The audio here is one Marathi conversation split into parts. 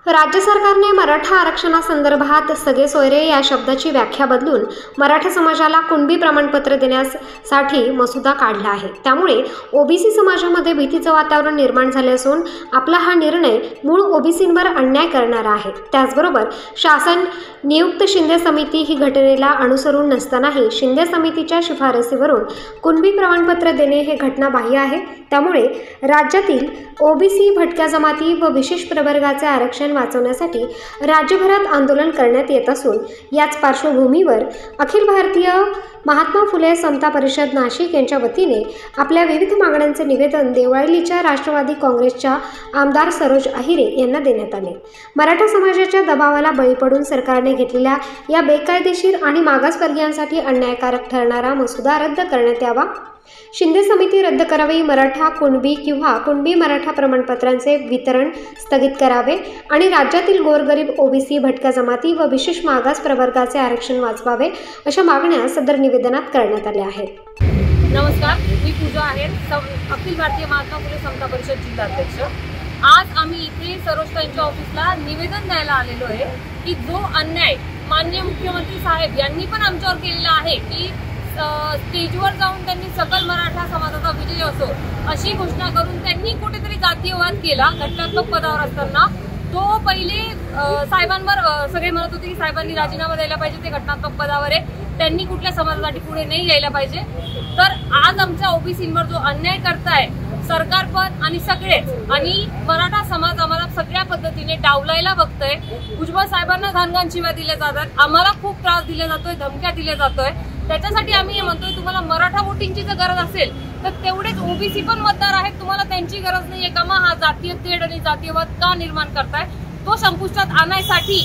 राज्य सरकारने मराठा आरक्षणासंदर्भात सगळे सोयरे या शब्दाची व्याख्या बदलून मराठा समाजाला कुणबी प्रमाणपत्र देण्यासाठी मसुदा काढला आहे। त्यामुळे ओबीसी समाजामध्ये भीतीचे वातावरण निर्माण झाले असून आपला हा निर्णय मूळ ओबीसींवर अन्याय करणारा आहे। त्याचबरोबर शासन नियुक्त शिंदे समिती ही घटनेला अनुसरून नसतानाही शिंदे समितीच्या शिफारसीवरून कुणबी प्रमाणपत्र देणे हे घटनाबाह्य आहे। त्यामुळे राज्यातील ओबीसी भटक्या जमाती व विशेष प्रवर्गाचे आरक्षण वाचवण्यासाठी राज्यभरात आंदोलन करण्यात येत असून याच पार्श्वभूमीवर अखिल भारतीय महात्मा फुले समता परिषद नाशिक यांच्या वतीने आपल्या विविध मागण्यांचे निवेदन देवळालीच्या राष्ट्रवादी काँग्रेसच्या आमदार सरोज अहिरे यांना देण्यात आले। मराठा समाजाच्या दबावाला बळी पडून सरकारने घेतलेल्या या बेकायदेशीर आणि मागासवर्गीयांसाठी अन्यायकारक ठरणारा मसुदा रद्द करण्यात यावा, शिंदे समिती रद्द करावी, मराठा कुणबी किंवा कुणबी मराठा प्रमाणपत्रांचे वितरण स्थगित करावे आणि राज्यातील गोरगरीब ओबीसी भटक्या जमाती व विशेष मागास प्रवर्गाचे आरक्षण वाचवावे अशा मागण्या सदर निवेदनात करण्यात आल्या आहेत। नमस्कार, मी पूजा आहे, अखिल भारतीय महात्मा फुले समता परिषद जिल्हाध्यक्ष। आज आम्ही इथे सरोजताईंच्या ऑफिसला निवेदन द्यायला आलेलो आहे की जो अन्याय माननीय मुख्यमंत्री साहेब यांनी पण आमच्यावर केलेला आहे की स्टेजवर जाऊन त्यांनी सकल मराठा समाजाचा विजय असो अशी घोषणा करून त्यांनी कुठेतरी जातीयवाद केला। घटनात्मक पदावर असताना तो पहिले साहेबांवर सगळे म्हणत होते की साहेबांनी राजीनामा द्यायला पाहिजे, ते घटनात्मक पदावर आहे, त्यांनी कुठल्या समाजासाठी पुढे नाही यायला पाहिजे। तर आज आमच्या ओबीसींवर जो अन्याय करताय सरकार पण आणि सगळेच आणि मराठा समाज आम्हाला सगळ्या पद्धतीने डावलायला बघतोय। भुजबळ साहेबांना घाणघाण शिव्या दिल्या जातात, आम्हाला खूप त्रास दिला जातोय, धमक्या दिल्या जातोय। त्याच्यासाठी आम्ही हे म्हणतोय तुम्हाला मराठा वोटिंगची जर गरज असेल तर तेवढेच ओबीसी पण मतदार आहेत, तुम्हाला त्यांची गरज नाहीये का? मग हा जातीय तेढ आणि जातीयवाद का निर्माण करताय तो संपुष्टात आणायसाठी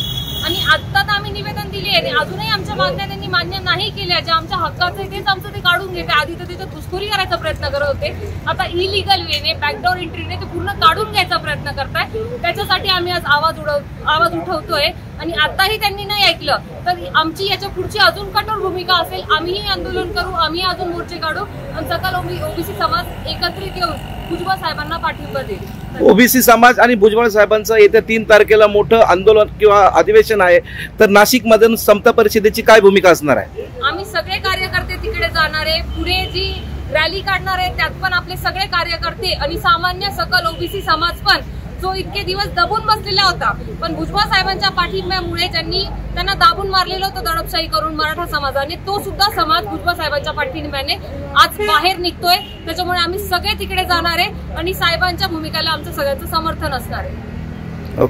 आणि आता तर आम्ही निवेदन दिले आणि अजूनही आमच्या मागण्या त्यांनी मान्य नाही केल्या। जे आमच्या हक्काचं आहे तेच आमचं ते काढून घेते। आधी तर त्याच्यात घुसखोरी करायचा प्रयत्न करत होते, आता इलिगल वेने बॅकडोर एंट्रीने ते पूर्ण काढून घ्यायचा प्रयत्न करताय। त्याच्यासाठी आम्ही आज आवाज उठवतोय आणि आताही त्यांनी नाही ऐकलं तर आमची याच्या पुढची अजून कठोर भूमिका असेल। आम्हीही आंदोलन करू, आम्ही अजून मोर्चे काढू आणि सकल ओबीसी समाज एकत्रित येऊन भुजबळ साहेबांना पाठिंबा देईल। ओबीसी समाज आणि भुजबळ साहेबांचं येत्या 3 तारखेला मोठं आंदोलन किंवा अधिवेशन आहे, तर नाशिक मधून समता परिषदेची काय भूमिका असणार आहे? आम्ही सगळे कार्यकर्ते तिकडे जाणार आहे, पुढे जी रॅली काढणार आहे त्यात पण आपले सगळे कार्यकर्ते आणि सामान्य सकल ओबीसी समाज पण जो इतके दिवस दबून बसलेला होता, पण भुजबळ साहेबांच्या पाठिंब्यामुळे त्यांना दाबून मारलेलं होतं दडपशाही करून मराठा समाजाने, तो सुद्धा समाज भुजबळ साहेबांच्या पाठिंब्याने आज बाहेर निघतोय। त्याच्यामुळे आम्ही सगळे तिकडे जाणार आहे आणि साहेबांच्या भूमिकेला आमचं सगळ्यांचं समर्थन असणार आहे।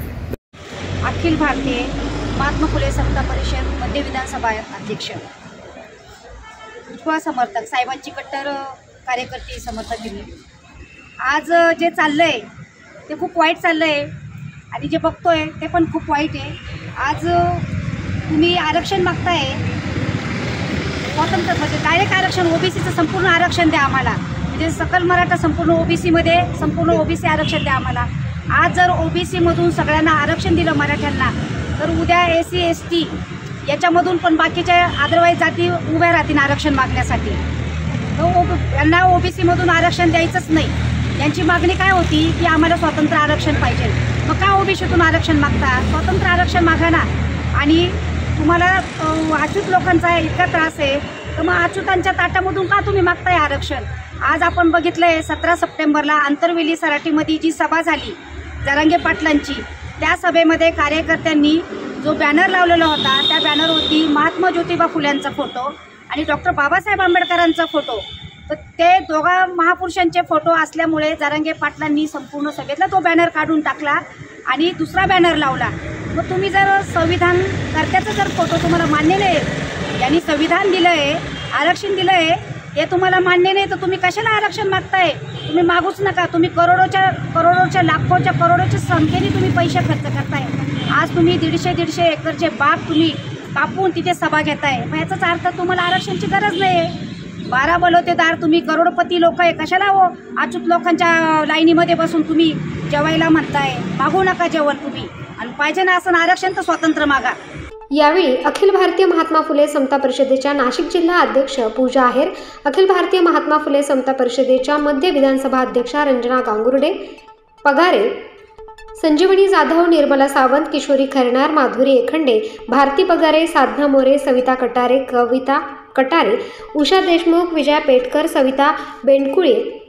अखिल भारतीय महात्मा फुले समता परिषद मध्य विधानसभा अध्यक्ष, भुजबळ समर्थक, साहेबांची कट्टर कार्यकर्ते समर्थक दिली। आज जे चाललंय ते खूप वाईट चाललंय आणि जे बघतोय ते पण खूप वाईट आहे। आज तुम्ही आरक्षण मागताय, स्वतंत्र म्हणजे डायरेक्ट आरक्षण, ओबीसीचं संपूर्ण आरक्षण द्या आम्हाला, म्हणजे सकल मराठा संपूर्ण ओबीसीमध्ये संपूर्ण ओबीसी आरक्षण द्या आम्हाला। आज जर ओबीसीमधून सगळ्यांना आरक्षण दिलं मराठ्यांना तर उद्या एससी एसटी याच्यामधून पण बाकीच्या अदरवाईज जाती उभ्या राहतील आरक्षण मागण्यासाठी। यांना ओबीसीमधून आरक्षण द्यायचंच नाही। यांची मागणी काय होती की आम्हाला स्वतंत्र आरक्षण पाहिजे, मग का ओबीसीतून आरक्षण मागता? स्वतंत्र आरक्षण मागा ना। आणि तुम्हाला अच्युत लोकांचा इतका त्रास आहे तर मग अच्युतांच्या ताटामधून का तुम्ही मागताय आरक्षण? आज आपण बघितलंय 17 सप्टेंबरला आंतरवेली सराटीमध्ये जी सभा झाली जरांगे पाटलांची, त्या सभेमध्ये कार्यकर्त्यांनी जो बॅनर लावलेला होता त्या बॅनरवरती महात्मा ज्योतिबा फुल्यांचा फोटो आणि डॉक्टर बाबासाहेब आंबेडकरांचा फोटो, तर ते दोघा महापुरुषांचे फोटो असल्यामुळे जरांगे पाटलांनी संपूर्ण सभेतला तो बॅनर काढून टाकला आणि दुसरा बॅनर लावला। मग तुम्ही जर संविधान कर्त्याचा जर फोटो तुम्हाला मान्य नाही, यांनी संविधान दिलं आहे, आरक्षण दिलं आहे, हे तुम्हाला मान्य नाही तर तुम्ही कशाला आरक्षण मागताय? तुम्ही मागूच नका। तुम्ही करोडोच्या लाखोच्या करोडोच्या संख्येने तुम्ही पैसे खर्च करताय। आज तुम्ही 150 एकरचे बाग तुम्ही कापून तिथे सभा घेताय, मग याचाच अर्थ तुम्हाला आरक्षणाची गरज नाही आहे। 12 बलवतेदार तुम्ही करोडपती लोक आहे, कशाला हो अच्युत लोकांच्या लाईनीमध्ये बसून तुम्ही जेवायला म्हणताय? मागू नका जेवण तुम्ही, आणि पाहिजे ना असं आरक्षण तर स्वतंत्र मागा। यावेळी अखिल भारतीय महात्मा फुले समता परिषदेच्या नाशिक जिल्हा अध्यक्ष पूजा आहेर, अखिल भारतीय महात्मा फुले समता परिषदेच्या मध्य विधानसभा अध्यक्षा रंजना गांगुर्डे पगारे, संजीवनी जाधव, निर्मला सावंत, किशोरी खैरनार, माधुरी एखंडे, भारती पगारे, साधना मोरे, सविता कटारे, कविता कटारे, उषा देशमुख, विजया पेटकर, सविता बेंडकुळे,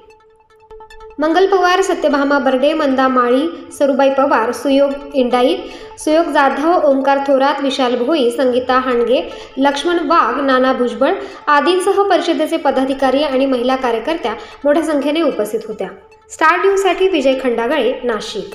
मंगल पवार, सत्यभामा बर्डे, मंदा माळी, सरुबाई पवार, सुयोग इंडाईत, सुयोग जाधव, ओंकार थोरात, विशाल भोई, संगीता हांडगे, लक्ष्मण वाघ, नाना भुजबळ आदींसह परिषदेचे पदाधिकारी आणि महिला कार्यकर्त्या मोठ्या संख्येने उपस्थित होत्या. स्टार न्यूजसाठी विजय खंडागळे, नाशिक.